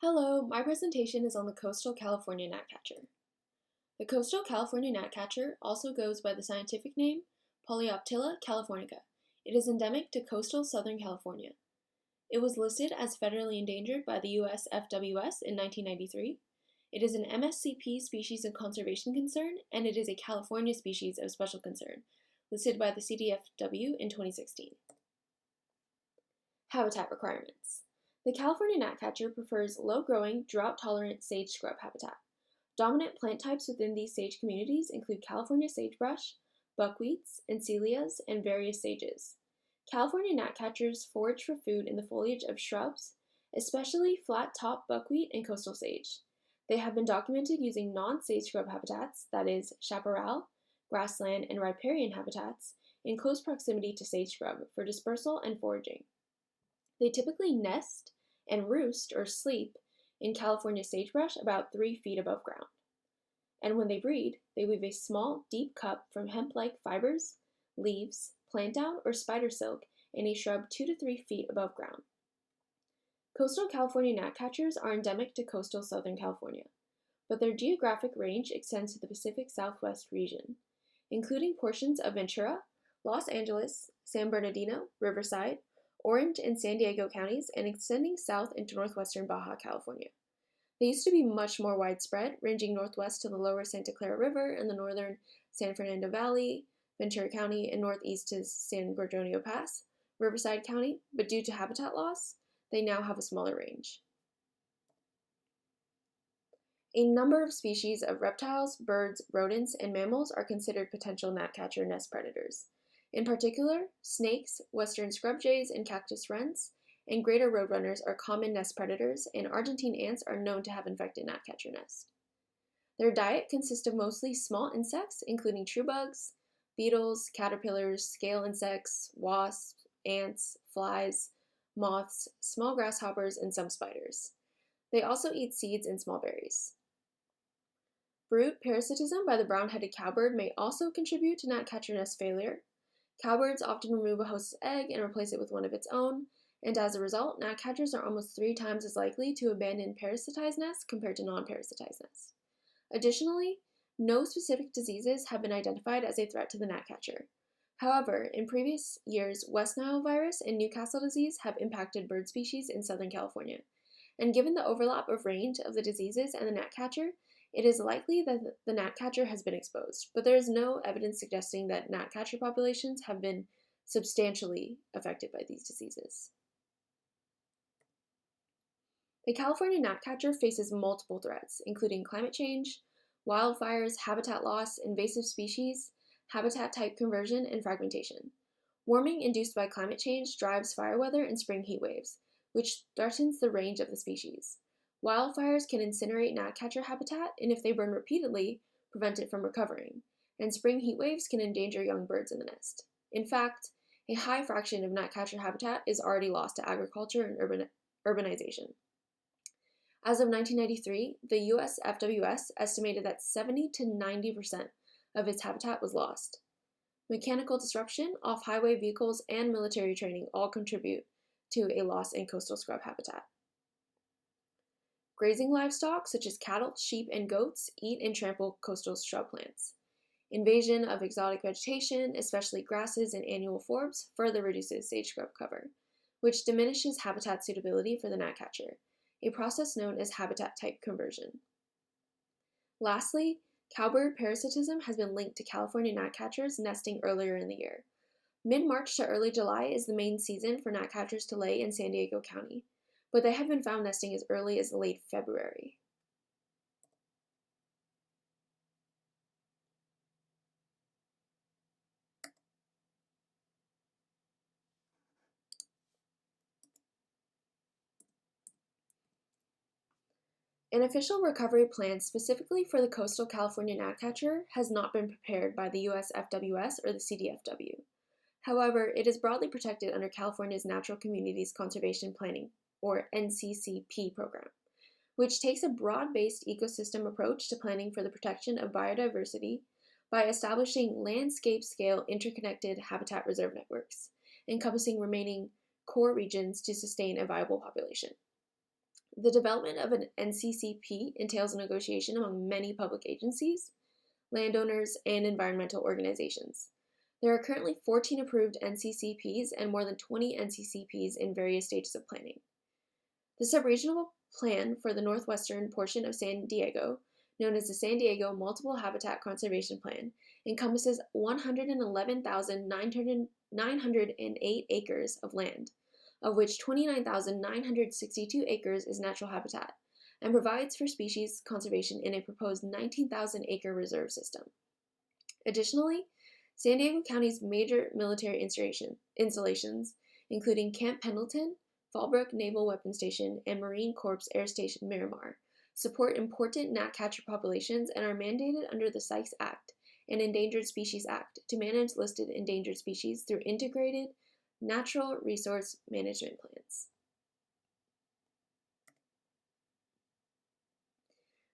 Hello, my presentation is on the coastal California gnatcatcher. The coastal California gnatcatcher also goes by the scientific name Polyoptila californica. It is endemic to coastal Southern California. It was listed as federally endangered by the US FWS in 1993. It is an MSCP species of conservation concern, and it is a California species of special concern, listed by the CDFW in 2016. Habitat requirements. The California gnatcatcher prefers low-growing, drought-tolerant sage scrub habitat. Dominant plant types within these sage communities include California sagebrush, buckwheats, encelias, and various sages. California gnatcatchers forage for food in the foliage of shrubs, especially flat-top buckwheat and coastal sage. They have been documented using non-sage scrub habitats, that is, chaparral, grassland, and riparian habitats, in close proximity to sage scrub for dispersal and foraging. They typically nest and roost or sleep in California sagebrush about 3 feet above ground. And when they breed, they weave a small, deep cup from hemp-like fibers, leaves, plant down, or spider silk in a shrub 2 to 3 feet above ground. Coastal California gnatcatchers are endemic to coastal Southern California, but their geographic range extends to the Pacific Southwest region, including portions of Ventura, Los Angeles, San Bernardino, Riverside, Orange and San Diego counties, and extending south into northwestern Baja California. They used to be much more widespread, ranging northwest to the lower Santa Clara River and the northern San Fernando Valley, Ventura County, and northeast to San Gorgonio Pass, Riverside County, but due to habitat loss, they now have a smaller range. A number of species of reptiles, birds, rodents, and mammals are considered potential gnatcatcher nest predators. In particular, snakes, western scrub jays, and cactus wrens, and greater roadrunners are common nest predators, and Argentine ants are known to have infected gnatcatcher nests. Their diet consists of mostly small insects, including true bugs, beetles, caterpillars, scale insects, wasps, ants, flies, moths, small grasshoppers, and some spiders. They also eat seeds and small berries. Brood parasitism by the brown-headed cowbird may also contribute to gnatcatcher nest failure. Cowbirds often remove a host's egg and replace it with one of its own, and as a result, gnatcatchers are almost 3 times as likely to abandon parasitized nests compared to non-parasitized nests. Additionally, no specific diseases have been identified as a threat to the gnatcatcher. However, in previous years, West Nile virus and Newcastle disease have impacted bird species in Southern California, and given the overlap of range of the diseases and the gnatcatcher, it is likely that the gnatcatcher has been exposed, but there is no evidence suggesting that gnatcatcher populations have been substantially affected by these diseases. The California gnatcatcher faces multiple threats, including climate change, wildfires, habitat loss, invasive species, habitat type conversion, and fragmentation. Warming induced by climate change drives fire weather and spring heat waves, which threatens the range of the species. Wildfires can incinerate gnatcatcher habitat, and if they burn repeatedly, prevent it from recovering, and spring heat waves can endanger young birds in the nest. In fact, a high fraction of gnatcatcher habitat is already lost to agriculture and urbanization. As of 1993, the US FWS estimated that 70 to 90% of its habitat was lost. Mechanical disruption, off-highway vehicles, and military training all contribute to a loss in coastal scrub habitat. Grazing livestock, such as cattle, sheep, and goats, eat and trample coastal shrub plants. Invasion of exotic vegetation, especially grasses and annual forbs, further reduces sage scrub cover, which diminishes habitat suitability for the gnatcatcher, a process known as habitat type conversion. Lastly, cowbird parasitism has been linked to California gnatcatchers nesting earlier in the year. Mid-March to early July is the main season for gnatcatchers to lay in San Diego County, but they have been found nesting as early as late February. An official recovery plan specifically for the coastal California gnatcatcher has not been prepared by the US FWS or the CDFW. However, it is broadly protected under California's Natural Communities Conservation Planning, or NCCP program, which takes a broad-based ecosystem approach to planning for the protection of biodiversity by establishing landscape-scale interconnected habitat reserve networks, encompassing remaining core regions to sustain a viable population. The development of an NCCP entails a negotiation among many public agencies, landowners, and environmental organizations. There are currently 14 approved NCCPs and more than 20 NCCPs in various stages of planning. The subregional plan for the northwestern portion of San Diego, known as the San Diego Multiple Habitat Conservation Plan, encompasses 111,908 acres of land, of which 29,962 acres is natural habitat, and provides for species conservation in a proposed 19,000-acre reserve system. Additionally, San Diego County's major military installations, including Camp Pendleton, Fallbrook Naval Weapons Station, and Marine Corps Air Station Miramar, support important gnatcatcher populations and are mandated under the Sykes Act and Endangered Species Act to manage listed endangered species through integrated natural resource management plans.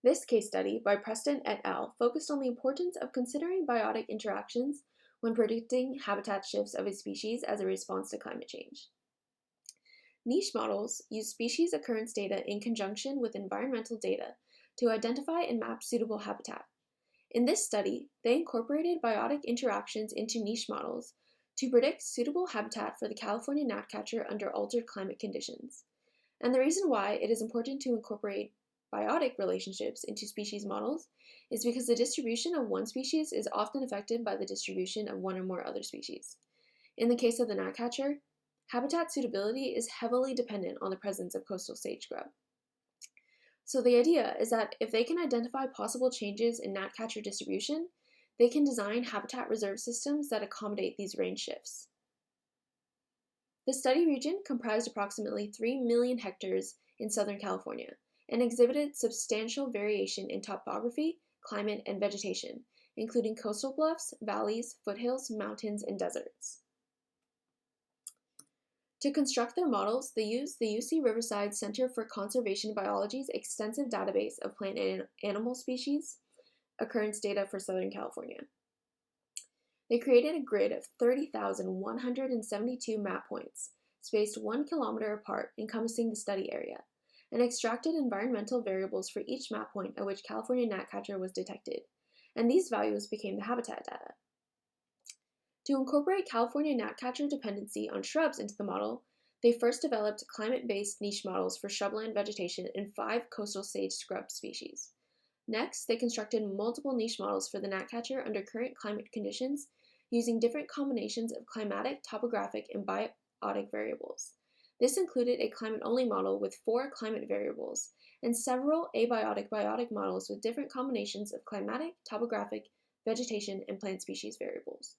This case study by Preston et al. Focused on the importance of considering biotic interactions when predicting habitat shifts of a species as a response to climate change. Niche models use species occurrence data in conjunction with environmental data to identify and map suitable habitat. In this study, they incorporated biotic interactions into niche models to predict suitable habitat for the California gnatcatcher under altered climate conditions. And the reason why it is important to incorporate biotic relationships into species models is because the distribution of one species is often affected by the distribution of one or more other species. In the case of the gnatcatcher, habitat suitability is heavily dependent on the presence of coastal sage scrub. So the idea is that if they can identify possible changes in gnatcatcher distribution, they can design habitat reserve systems that accommodate these range shifts. The study region comprised approximately 3 million hectares in Southern California and exhibited substantial variation in topography, climate, and vegetation, including coastal bluffs, valleys, foothills, mountains, and deserts. To construct their models, they used the UC Riverside Center for Conservation Biology's extensive database of plant and animal species occurrence data for Southern California. They created a grid of 30,172 map points, spaced 1 kilometer apart, encompassing the study area, and extracted environmental variables for each map point at which California gnatcatcher was detected, and these values became the habitat data. To incorporate California gnatcatcher dependency on shrubs into the model, they first developed climate-based niche models for shrubland vegetation in 5 coastal sage scrub species. Next, they constructed multiple niche models for the gnatcatcher under current climate conditions using different combinations of climatic, topographic, and biotic variables. This included a climate-only model with 4 climate variables and several abiotic-biotic models with different combinations of climatic, topographic, vegetation, and plant species variables.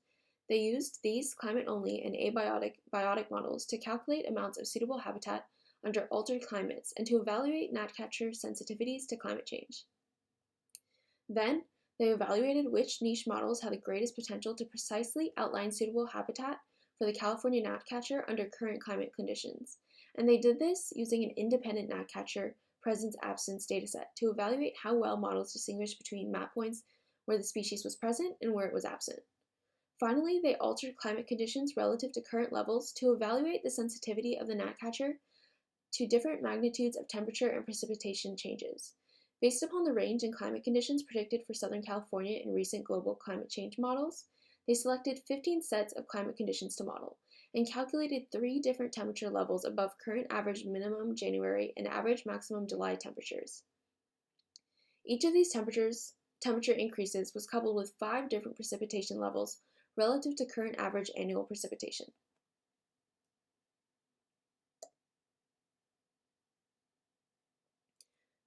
They used these climate-only and abiotic-biotic models to calculate amounts of suitable habitat under altered climates and to evaluate gnatcatcher sensitivities to climate change. Then, they evaluated which niche models had the greatest potential to precisely outline suitable habitat for the California gnatcatcher under current climate conditions, and they did this using an independent gnatcatcher presence-absence dataset to evaluate how well models distinguish between map points where the species was present and where it was absent. Finally, they altered climate conditions relative to current levels to evaluate the sensitivity of the gnatcatcher to different magnitudes of temperature and precipitation changes. Based upon the range in climate conditions predicted for Southern California in recent global climate change models, they selected 15 sets of climate conditions to model and calculated 3 different temperature levels above current average minimum January and average maximum July temperatures. Each of these temperature increases was coupled with 5 different precipitation levels relative to current average annual precipitation.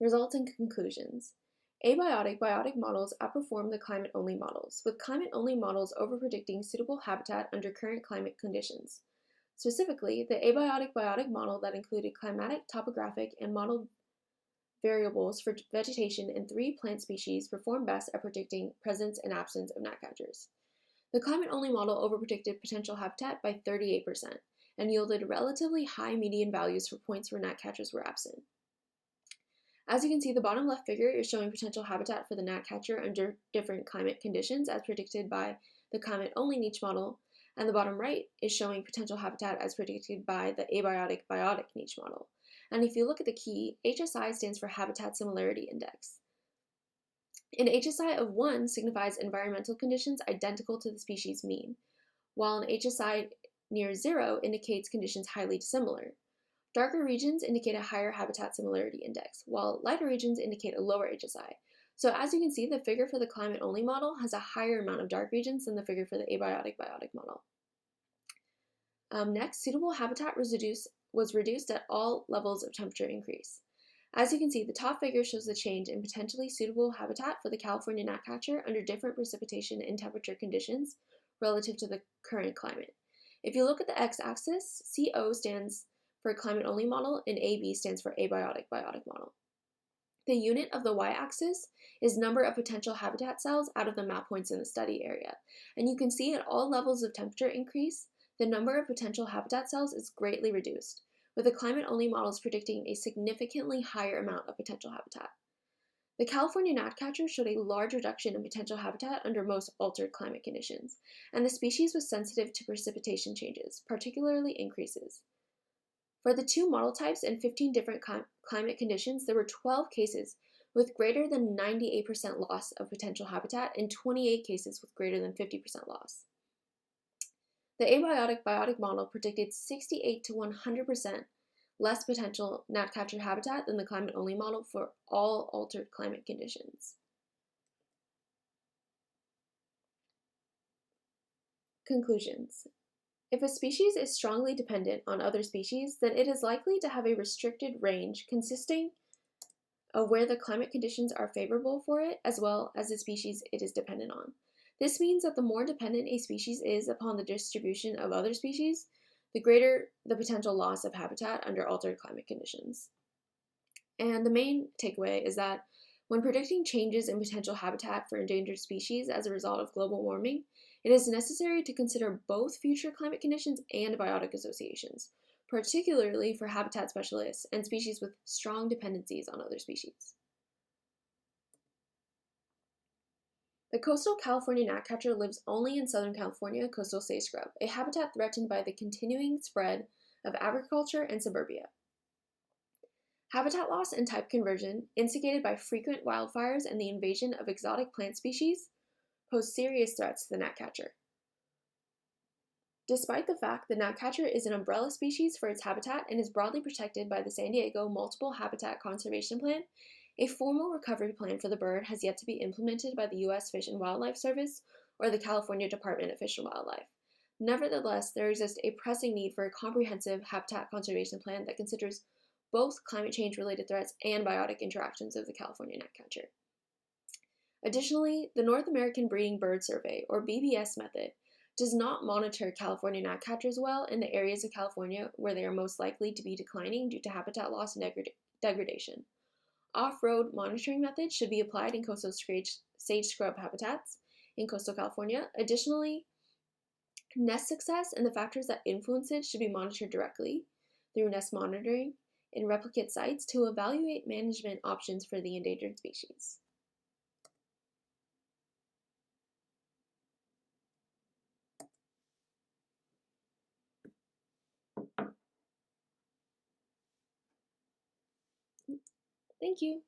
Results and conclusions. Abiotic-biotic models outperform the climate-only models, with climate-only models overpredicting suitable habitat under current climate conditions. Specifically, the abiotic-biotic model that included climatic, topographic, and modeled variables for vegetation in 3 plant species performed best at predicting presence and absence of gnatcatchers. The climate-only model overpredicted potential habitat by 38% and yielded relatively high median values for points where gnatcatchers were absent. As you can see, the bottom left figure is showing potential habitat for the gnatcatcher under different climate conditions as predicted by the climate-only niche model, and the bottom right is showing potential habitat as predicted by the abiotic-biotic niche model. And if you look at the key, HSI stands for Habitat Similarity Index. An HSI of 1 signifies environmental conditions identical to the species mean, while an HSI near 0 indicates conditions highly dissimilar. Darker regions indicate a higher habitat similarity index, while lighter regions indicate a lower HSI. So as you can see, the figure for the climate-only model has a higher amount of dark regions than the figure for the abiotic-biotic model. Next, suitable habitat was reduced at all levels of temperature increase. As you can see, the top figure shows the change in potentially suitable habitat for the California gnatcatcher under different precipitation and temperature conditions relative to the current climate. If you look at the x-axis, CO stands for climate-only model and AB stands for abiotic-biotic model. The unit of the y-axis is number of potential habitat cells out of the map points in the study area. And you can see at all levels of temperature increase, the number of potential habitat cells is greatly reduced, with the climate-only models predicting a significantly higher amount of potential habitat. The California gnatcatcher showed a large reduction in potential habitat under most altered climate conditions, and the species was sensitive to precipitation changes, particularly increases. For the 2 model types and 15 different climate conditions, there were 12 cases with greater than 98% loss of potential habitat and 28 cases with greater than 50% loss. The abiotic-biotic model predicted 68 to 100% less potential gnatcatcher habitat than the climate-only model for all altered climate conditions. Conclusions. If a species is strongly dependent on other species, then it is likely to have a restricted range consisting of where the climate conditions are favorable for it, as well as the species it is dependent on. This means that the more dependent a species is upon the distribution of other species, the greater the potential loss of habitat under altered climate conditions. And the main takeaway is that when predicting changes in potential habitat for endangered species as a result of global warming, it is necessary to consider both future climate conditions and biotic associations, particularly for habitat specialists and species with strong dependencies on other species. The coastal California gnatcatcher lives only in Southern California coastal sage scrub, a habitat threatened by the continuing spread of agriculture and suburbia. Habitat loss and type conversion, instigated by frequent wildfires and the invasion of exotic plant species, pose serious threats to the gnatcatcher. Despite the fact the gnatcatcher is an umbrella species for its habitat and is broadly protected by the San Diego Multiple Habitat Conservation Plan, a formal recovery plan for the bird has yet to be implemented by the U.S. Fish and Wildlife Service or the California Department of Fish and Wildlife. Nevertheless, there exists a pressing need for a comprehensive habitat conservation plan that considers both climate change-related threats and biotic interactions of the California gnatcatcher. Additionally, the North American Breeding Bird Survey, or BBS method, does not monitor California gnatcatchers well in the areas of California where they are most likely to be declining due to habitat loss and degradation. Off-road monitoring methods should be applied in coastal sage scrub habitats in coastal California. Additionally, nest success and the factors that influence it should be monitored directly through nest monitoring in replicate sites to evaluate management options for the endangered species. Thank you.